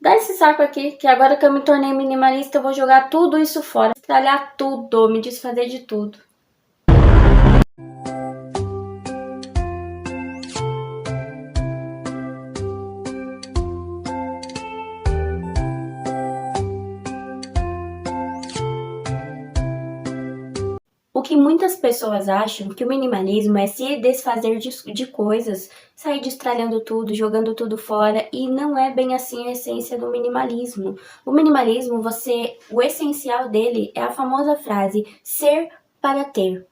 Dá esse saco aqui, que agora que eu me tornei minimalista, eu vou jogar tudo isso fora, estralhar tudo, me desfazer de tudo. O que muitas pessoas acham que o minimalismo é se desfazer de coisas, sair destralhando tudo, jogando tudo fora, e não é bem assim a essência do minimalismo. O minimalismo, o essencial dele é a famosa frase ser para ter.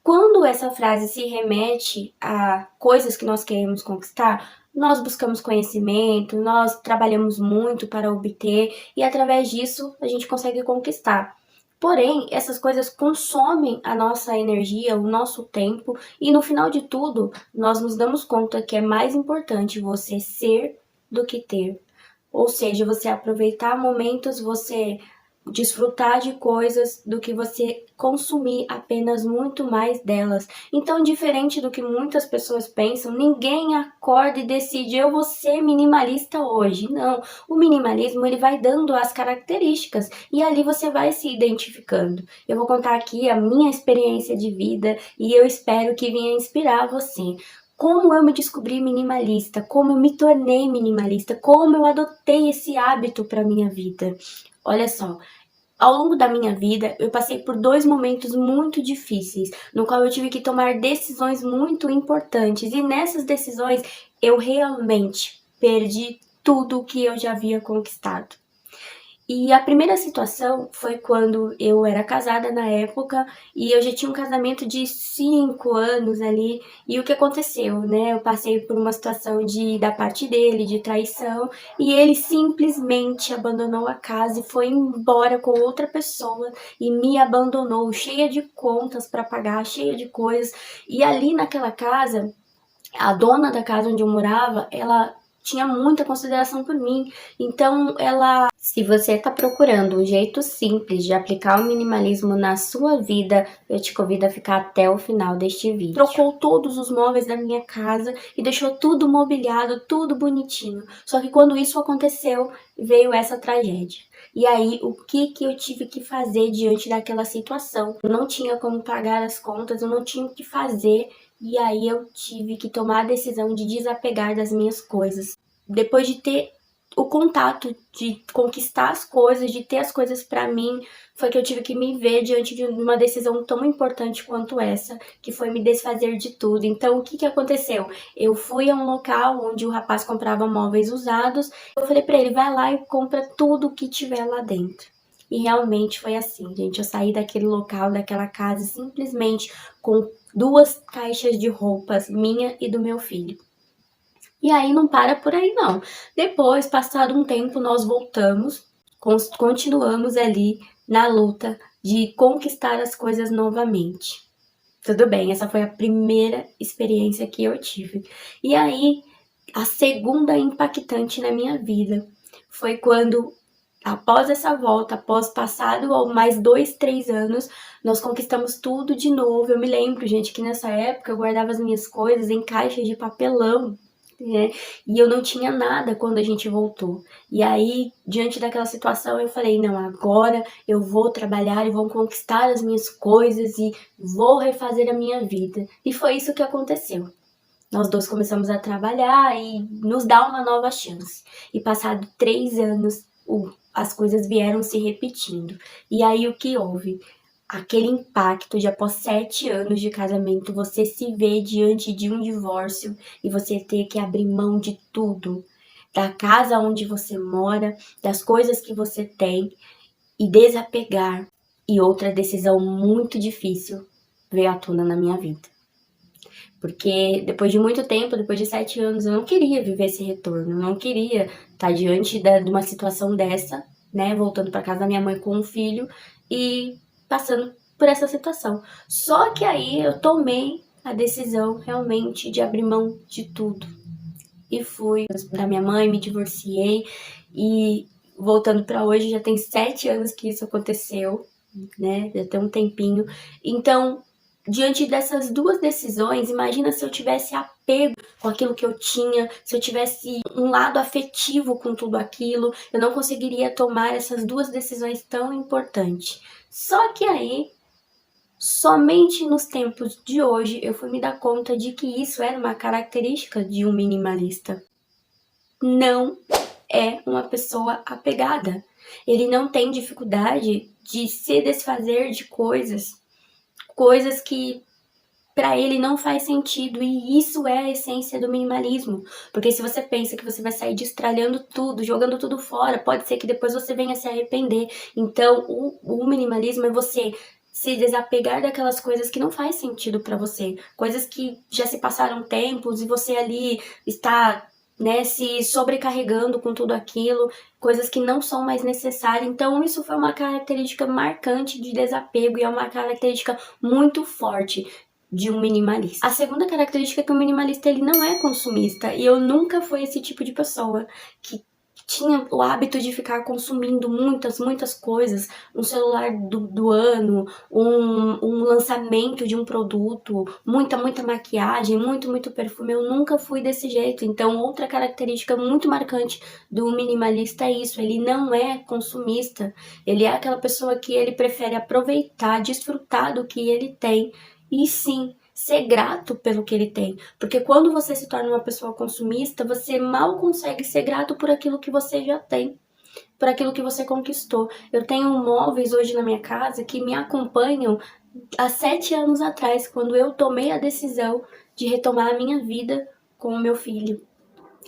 Quando essa frase se remete a coisas que nós queremos conquistar, nós buscamos conhecimento, nós trabalhamos muito para obter e através disso a gente consegue conquistar. Porém, essas coisas consomem a nossa energia, o nosso tempo e no final de tudo, nós nos damos conta que é mais importante você ser do que ter. Ou seja, você aproveitar momentos, você desfrutar de coisas do que você consumir apenas muito mais delas. Então, diferente do que muitas pessoas pensam, ninguém acorda e decide eu vou ser minimalista hoje. Não, o minimalismo ele vai dando as características e ali você vai se identificando. Eu vou contar aqui a minha experiência de vida e eu espero que venha inspirar você. Como eu me descobri minimalista, como eu me tornei minimalista, como eu adotei esse hábito para minha vida. Olha só, ao longo da minha vida, eu passei por 2 momentos muito difíceis, no qual eu tive que tomar decisões muito importantes, e nessas decisões eu realmente perdi tudo que eu já havia conquistado. E a primeira situação foi quando eu era casada na época e eu já tinha um casamento de 5 anos ali. E o que aconteceu, né? Eu passei por uma situação da parte dele, de traição, e ele simplesmente abandonou a casa e foi embora com outra pessoa e me abandonou, cheia de contas para pagar, cheia de coisas. E ali naquela casa, a dona da casa onde eu morava, ela tinha muita consideração por mim. Então, se você está procurando um jeito simples de aplicar o minimalismo na sua vida, eu te convido a ficar até o final deste vídeo. Trocou todos os móveis da minha casa e deixou tudo mobiliado, tudo bonitinho. Só que quando isso aconteceu, veio essa tragédia. E aí, o que eu tive que fazer diante daquela situação? Eu não tinha como pagar as contas, eu não tinha o que fazer. E aí eu tive que tomar a decisão de desapegar das minhas coisas. Depois de ter o contato, de conquistar as coisas, de ter as coisas pra mim, foi que eu tive que me ver diante de uma decisão tão importante quanto essa, que foi me desfazer de tudo. Então, o que aconteceu? Eu fui a um local onde o rapaz comprava móveis usados, eu falei pra ele, vai lá e compra tudo que tiver lá dentro. E realmente foi assim, gente. Eu saí daquele local, daquela casa, simplesmente com 2 caixas de roupas, minha e do meu filho. E aí não para por aí não. Depois, passado um tempo, nós voltamos, continuamos ali na luta de conquistar as coisas novamente. Tudo bem, essa foi a primeira experiência que eu tive. E aí, a segunda impactante na minha vida foi quando, após essa volta, após passado mais 2, 3 anos, nós conquistamos tudo de novo. Eu me lembro, gente, que nessa época eu guardava as minhas coisas em caixas de papelão, né? E eu não tinha nada quando a gente voltou. E aí, diante daquela situação, eu falei, não, agora eu vou trabalhar e vou conquistar as minhas coisas e vou refazer a minha vida. E foi isso que aconteceu. Nós dois começamos a trabalhar e nos dar uma nova chance. E passado 3 anos, as coisas vieram se repetindo. E aí o que houve? Aquele impacto de após 7 anos de casamento, você se vê diante de um divórcio e você ter que abrir mão de tudo. Da casa onde você mora, das coisas que você tem e desapegar. E outra decisão muito difícil veio à tona na minha vida. Porque depois de muito tempo, depois de 7 anos, eu não queria viver esse retorno. Eu não queria estar diante de uma situação dessa, né? Voltando para casa da minha mãe com um filho e passando por essa situação. Só que aí eu tomei a decisão realmente de abrir mão de tudo. E fui da minha mãe, me divorciei e voltando para hoje, já tem 7 anos que isso aconteceu, né? Já tem um tempinho. Então, diante dessas duas decisões, imagina se eu tivesse apego com aquilo que eu tinha, se eu tivesse um lado afetivo com tudo aquilo, eu não conseguiria tomar essas duas decisões tão importantes. Só que aí, somente nos tempos de hoje, eu fui me dar conta de que isso era uma característica de um minimalista. Não é uma pessoa apegada. Ele não tem dificuldade de se desfazer de coisas que para ele não faz sentido, e isso é a essência do minimalismo. Porque se você pensa que você vai sair destralhando tudo, jogando tudo fora, pode ser que depois você venha se arrepender. Então, o minimalismo é você se desapegar daquelas coisas que não faz sentido para você, coisas que já se passaram tempos e você ali está, né, se sobrecarregando com tudo aquilo, coisas que não são mais necessárias. Então, isso foi uma característica marcante de desapego e é uma característica muito forte de um minimalista. A segunda característica é que o minimalista ele não é consumista, e eu nunca fui esse tipo de pessoa que tinha o hábito de ficar consumindo muitas coisas, um celular do ano, um lançamento de um produto, muita maquiagem, muito perfume. Eu nunca fui desse jeito. Então, outra característica muito marcante do minimalista é isso, ele não é consumista, ele é aquela pessoa que ele prefere aproveitar, desfrutar do que ele tem e sim ser grato pelo que ele tem. Porque quando você se torna uma pessoa consumista, você mal consegue ser grato por aquilo que você já tem, por aquilo que você conquistou. Eu tenho móveis hoje na minha casa que me acompanham há 7 anos atrás, quando eu tomei a decisão de retomar a minha vida com o meu filho.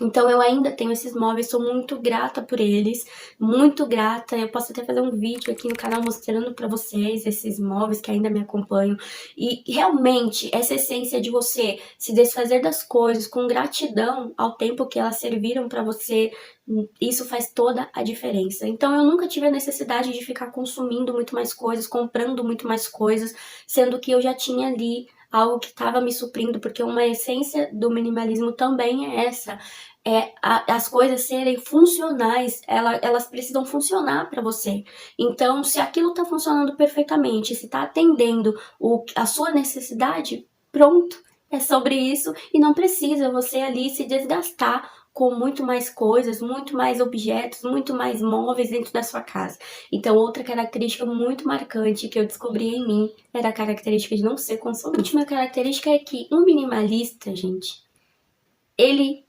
Então eu ainda tenho esses móveis, sou muito grata por eles, muito grata. Eu posso até fazer um vídeo aqui no canal mostrando pra vocês esses móveis que ainda me acompanham. E realmente essa essência de você se desfazer das coisas com gratidão ao tempo que elas serviram pra você, isso faz toda a diferença. Então eu nunca tive a necessidade de ficar consumindo muito mais coisas, comprando muito mais coisas, sendo que eu já tinha ali algo que estava me suprindo, porque uma essência do minimalismo também é essa, as coisas serem funcionais, elas precisam funcionar para você. Então, se aquilo está funcionando perfeitamente, se está atendendo a sua necessidade, pronto, é sobre isso e não precisa você ali se desgastar com muito mais coisas, muito mais objetos, muito mais móveis dentro da sua casa. Então, outra característica muito marcante que eu descobri em mim era a característica de não ser consumista. A última característica é que um minimalista, gente, ele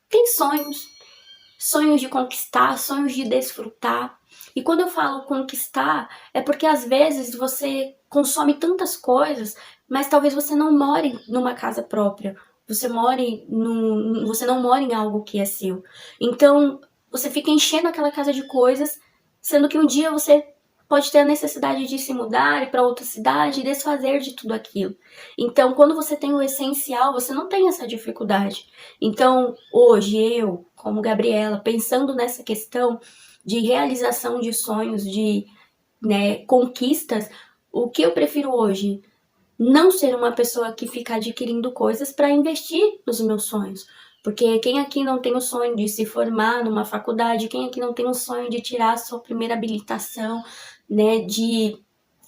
tem sonhos de conquistar, sonhos de desfrutar. E quando eu falo conquistar, é porque às vezes você consome tantas coisas, mas talvez você não more numa casa própria. Você não mora em algo que é seu. Então, você fica enchendo aquela casa de coisas, sendo que um dia você pode ter a necessidade de se mudar para outra cidade e desfazer de tudo aquilo. Então, quando você tem o essencial, você não tem essa dificuldade. Então, hoje eu, como Gabriela, pensando nessa questão de realização de sonhos, de, né, conquistas, o que eu prefiro hoje? Não ser uma pessoa que fica adquirindo coisas para investir nos meus sonhos. Porque quem aqui não tem o sonho de se formar numa faculdade, quem aqui não tem o sonho de tirar a sua primeira habilitação, né, de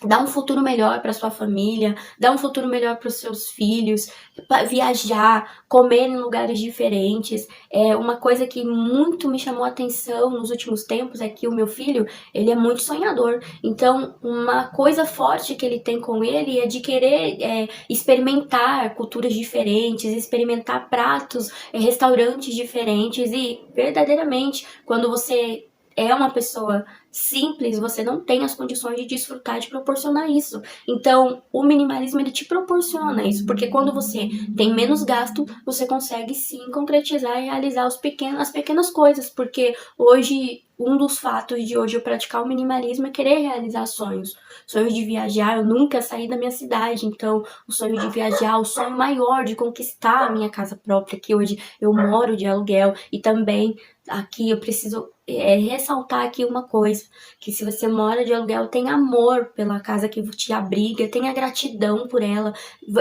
dar um futuro melhor para sua família, dar um futuro melhor para os seus filhos, viajar, comer em lugares diferentes. É uma coisa que muito me chamou a atenção nos últimos tempos é que o meu filho, ele é muito sonhador. Então, uma coisa forte que ele tem com ele é de querer experimentar culturas diferentes, experimentar pratos, restaurantes diferentes e verdadeiramente, quando você é uma pessoa simples, você não tem as condições de desfrutar, de proporcionar isso. Então, o minimalismo, ele te proporciona isso, porque quando você tem menos gasto, você consegue sim concretizar e realizar as pequenas coisas, porque hoje, um dos fatos de hoje eu praticar o minimalismo é querer realizar sonhos. Sonhos de viajar, eu nunca saí da minha cidade, então o sonho de viajar, o sonho maior de conquistar a minha casa própria, que hoje eu moro de aluguel, e também aqui eu preciso ressaltar aqui uma coisa, que se você mora de aluguel, tem amor pela casa que te abriga, tenha gratidão por ela,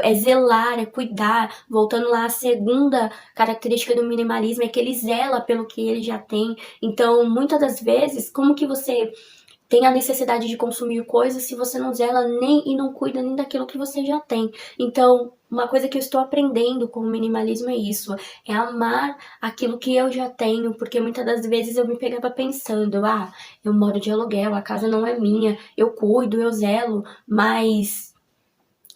é zelar, é cuidar. Voltando lá, a segunda característica do minimalismo é que ele zela pelo que ele já tem. Então, muitas das vezes, como que você tem a necessidade de consumir coisas se você não zela nem e não cuida nem daquilo que você já tem. Então, uma coisa que eu estou aprendendo com o minimalismo é isso, é amar aquilo que eu já tenho, porque muitas das vezes eu me pegava pensando, eu moro de aluguel, a casa não é minha, eu cuido, eu zelo, mas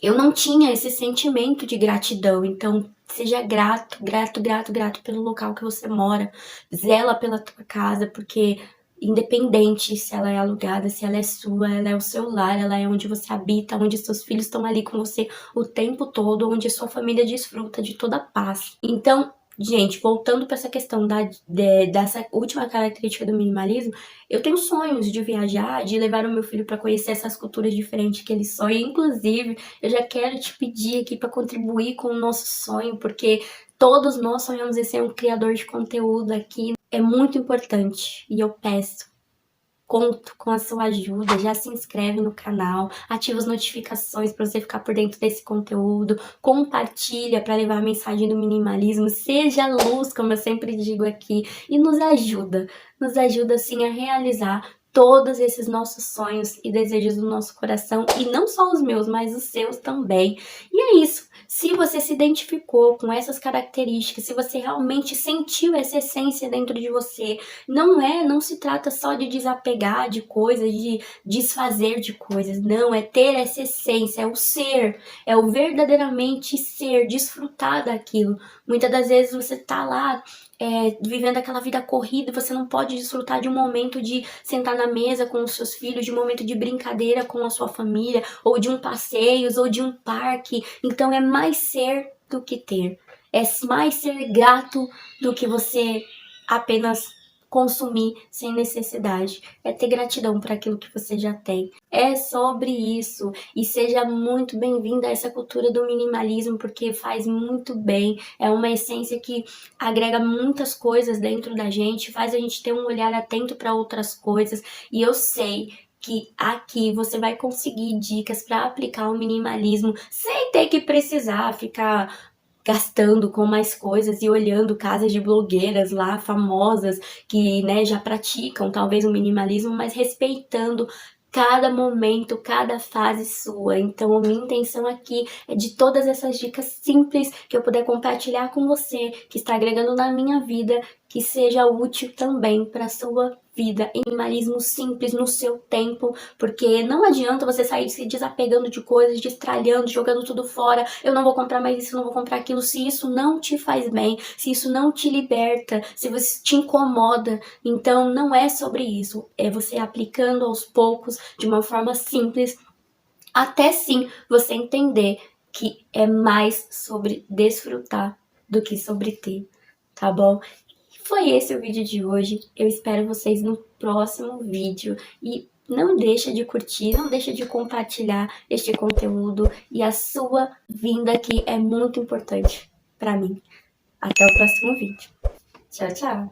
eu não tinha esse sentimento de gratidão. Então, seja grato, grato, grato, grato pelo local que você mora. Zela pela tua casa, porque independente se ela é alugada, se ela é sua, ela é o seu lar, ela é onde você habita, onde seus filhos estão ali com você o tempo todo, onde a sua família desfruta de toda a paz. Então, gente, voltando para essa questão dessa última característica do minimalismo, eu tenho sonhos de viajar, de levar o meu filho para conhecer essas culturas diferentes que ele sonha. Inclusive, eu já quero te pedir aqui para contribuir com o nosso sonho, porque todos nós sonhamos em ser um criador de conteúdo aqui. É muito importante e eu peço, conto com a sua ajuda, já se inscreve no canal, ativa as notificações para você ficar por dentro desse conteúdo, compartilha para levar a mensagem do minimalismo, seja luz, como eu sempre digo aqui, e nos ajuda sim a realizar todos esses nossos sonhos e desejos do nosso coração, e não só os meus, mas os seus também. E é isso. Se você se identificou com essas características, se você realmente sentiu essa essência dentro de você, não se trata só de desapegar de coisas, de desfazer de coisas, não, é ter essa essência, é o ser, é o verdadeiramente ser, desfrutar daquilo. Muitas das vezes você tá lá vivendo aquela vida corrida, você não pode desfrutar de um momento de sentar na mesa com os seus filhos, de um momento de brincadeira com a sua família, ou de um passeio, ou de um parque. Então é mais ser do que ter. É mais ser grato do que você apenas consumir sem necessidade. É ter gratidão por aquilo que você já tem. É sobre isso. E seja muito bem-vinda a essa cultura do minimalismo, porque faz muito bem. É uma essência que agrega muitas coisas dentro da gente, faz a gente ter um olhar atento para outras coisas. E eu sei que aqui você vai conseguir dicas para aplicar o minimalismo sem ter que precisar ficar gastando com mais coisas e olhando casas de blogueiras lá famosas que, né, já praticam talvez o minimalismo, mas respeitando cada momento, cada fase sua. Então, a minha intenção aqui é de todas essas dicas simples que eu puder compartilhar com você, que está agregando na minha vida, que seja útil também para a sua vida, em minimalismo simples no seu tempo, porque não adianta você sair se desapegando de coisas, destralhando, jogando tudo fora, eu não vou comprar mais isso, não vou comprar aquilo, se isso não te faz bem, se isso não te liberta, se você te incomoda. Então não é sobre isso, é você aplicando aos poucos, de uma forma simples, até sim você entender que é mais sobre desfrutar do que sobre ter, tá bom? Foi esse o vídeo de hoje, eu espero vocês no próximo vídeo e não deixa de curtir, não deixa de compartilhar este conteúdo e a sua vinda aqui é muito importante para mim. Até o próximo vídeo. Tchau, tchau!